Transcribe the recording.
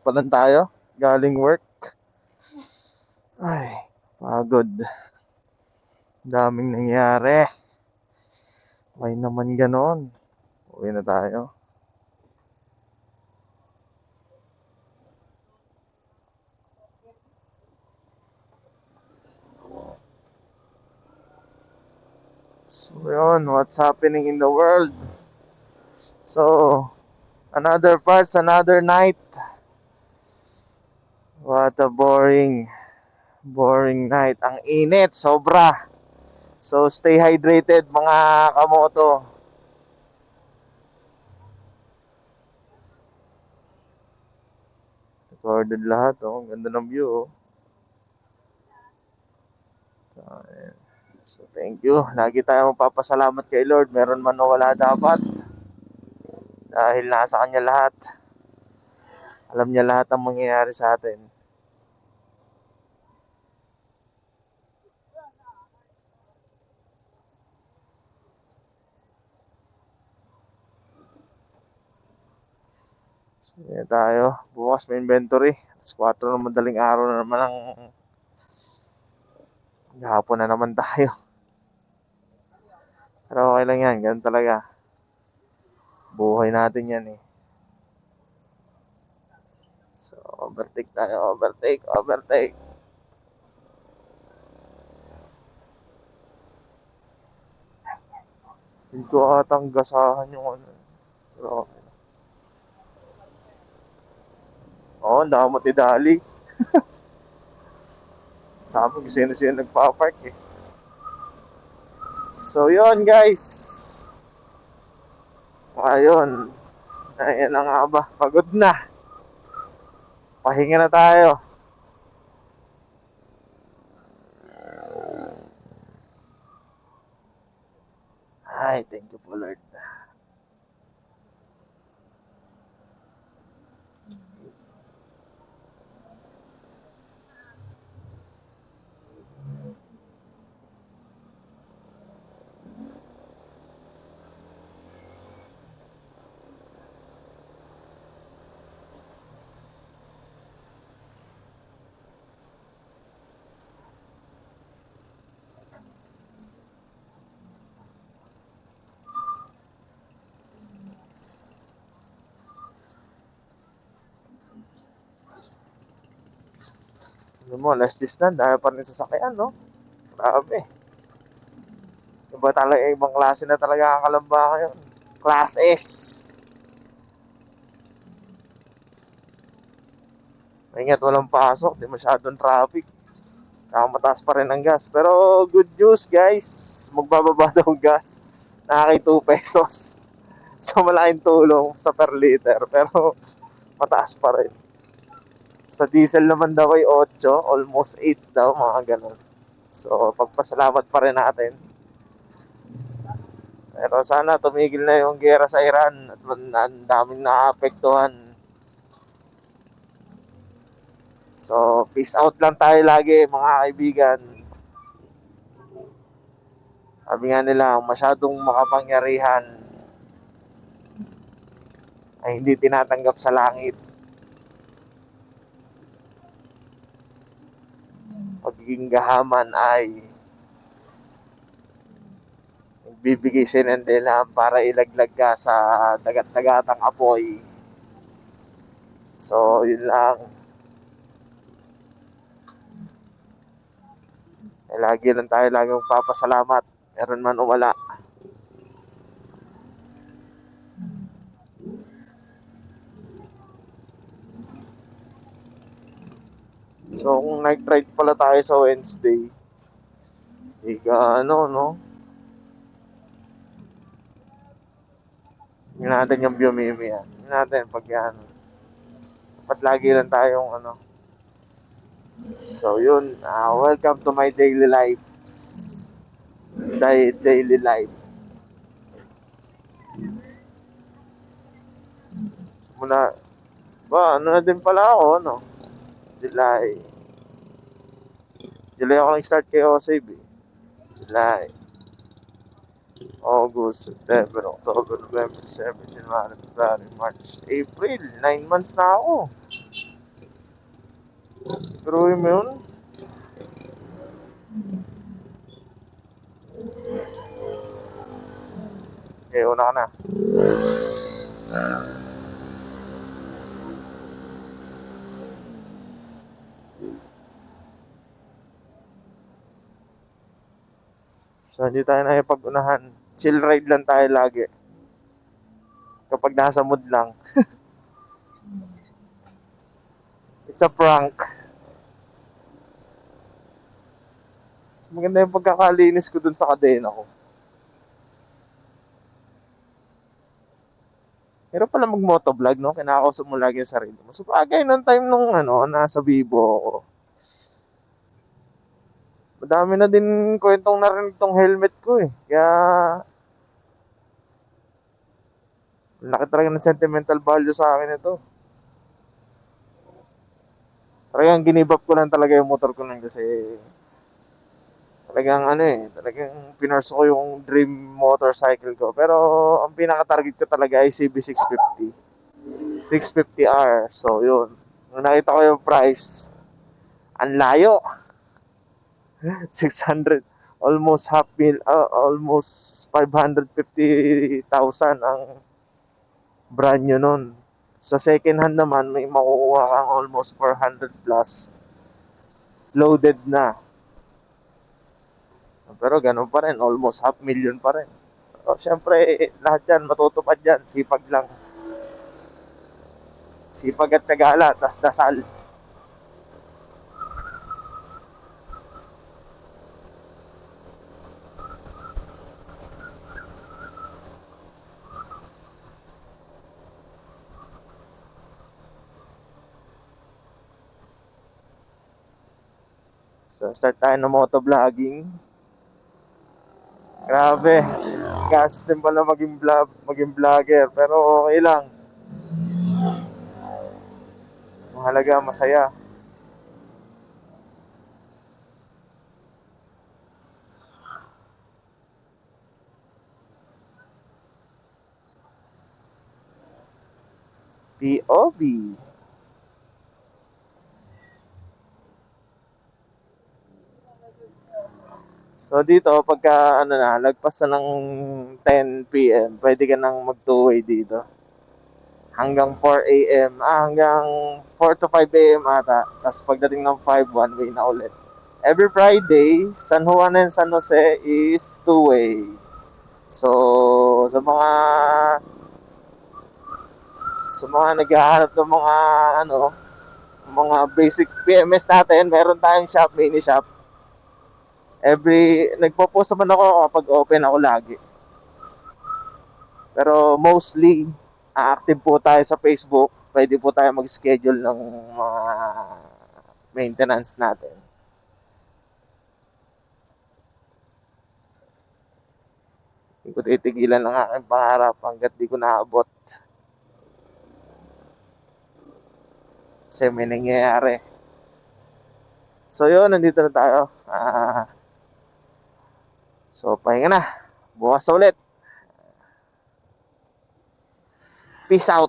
pa lang tayo. Galing work. Ay, pagod. Daming nangyari. May naman ganon. Uwi na tayo. So yun, what's happening in the world? So, another parts, another night. What a boring night. Ang init, sobra. So, stay hydrated mga kamoto. Recorded lahat, oh. Ang ganda ng view, oh. So, thank you. Lagi tayo magpapasalamat kay Lord. Meron man o wala dapat. Dahil nasa Kanya lahat. Alam niya lahat ang mangyayari sa atin. Sige tayo. Bukas may inventory. Alas 4 na madaling araw na naman ang hapon na naman tayo. Pero okay lang yan. Ganun talaga. Buhay natin yan eh. So, overtake tayo. Overtake. Hindi ko atang gasahan yung ano. Pero, oo, ang dami matidali. Sabi ko sino nagpa-park eh. So, yun guys. Ayun. Ayan na nga ba. Pagod na. Pahinga na tayo. Ay, thank you po Lord. Alam mo, last this na, dahil pa rin sasakyan, no? Grabe. Iba talaga, ibang klase na talaga ang Kalamba ngayon. Class S. Maingat walang pasok, di masyadong traffic. Mataas pa rin ang gas. Pero good news guys, magbababa daw gas. Nakakay 2 pesos. So malaking tulong sa per liter. Pero mataas pa rin. Sa diesel naman daw ay 8, almost 8 daw, mga ganun. So pagpasalamat pa rin natin. Pero sana tumigil na yung gera sa Iran at ang daming naapektuhan. So, peace out lang tayo lagi mga kaibigan. Sabi nga nila, masyadong makapangyarihan ay hindi tinatanggap sa langit. Pagiging gahaman ay bibigay sa ng dilam para ilaglag ka sa dagat-dagatang apoy. So, yun lang. Lagi lang tayo laging magpapasalamat. Meron man o wala. So, kung nag-ride pala tayo sa Wednesday, ano, no? Hindi natin yung Biomimi yan. Hindi natin pag yan. Dapat lagi lang tayong ano. So, yun. Welcome to my daily lives. Daily life. Muna, ano na din pala ako, no? July ako nag-start kay Osave eh. July, August, September, October, November, December, January, February, March, April. 9 months na ako. Pero mo yun. Okay, una ka na. So, hindi tayo nakipag-unahan. Chill ride lang tayo lagi. Kapag nasa mood lang. It's a prank. So, maganda yung pagkakalinis ko dun sa kadena ko. Pero pala mag-motovlog, no? Kinakausap mo lagi yung sarili mo. So, bagay nung time nung, nasa Vivo ako. Madami na din kwentong narinig tong helmet ko eh. Kaya, laki talaga ng sentimental value sa akin ito. Talagang ginibap ko lang talaga yung motor ko lang kasi talagang talagang pinurse ko yung dream motorcycle ko. Pero ang pinaka-target ko talaga ay CB650. 650R. So, yun. Nung nakita ko yung price, ang layo. 600. Almost 550,000 ang brand new nun. Sa second hand naman, may makukuha kang almost 400 plus. Loaded na. Pero ganun pa rin, almost half million pa rin. So, syempre, lahat yan, matutupad yan. Sipag lang. Sipag at tagala, tas dasal. So, start tayo ng motovlogging. Grabe. Gas din pala maging vlogger. Pero okay lang. Mahalaga, masaya. POV. So dito, pagka lagpas na ng 10 p.m., pwede ka nang mag two-way dito. Hanggang 4 a.m. Hanggang 4 to 5 a.m. ata. Tapos pagdating ng 5, one way na ulit. Every Friday, San Juan and San Jose is two-way. So, sa mga naghahanap ng mga basic PMS natin, meron tayong shop, mini shop. Nagpo-post naman ako kapag open ako lagi. Pero mostly, active po tayo sa Facebook. Pwede po tayo mag-schedule ng mga maintenance natin. Hindi ko titigilan ng aking pangarap hanggat di ko naabot. Kasi may nangyayari. So yun, nandito na tayo. So pahinga na. Bukas na ulit. Peace out.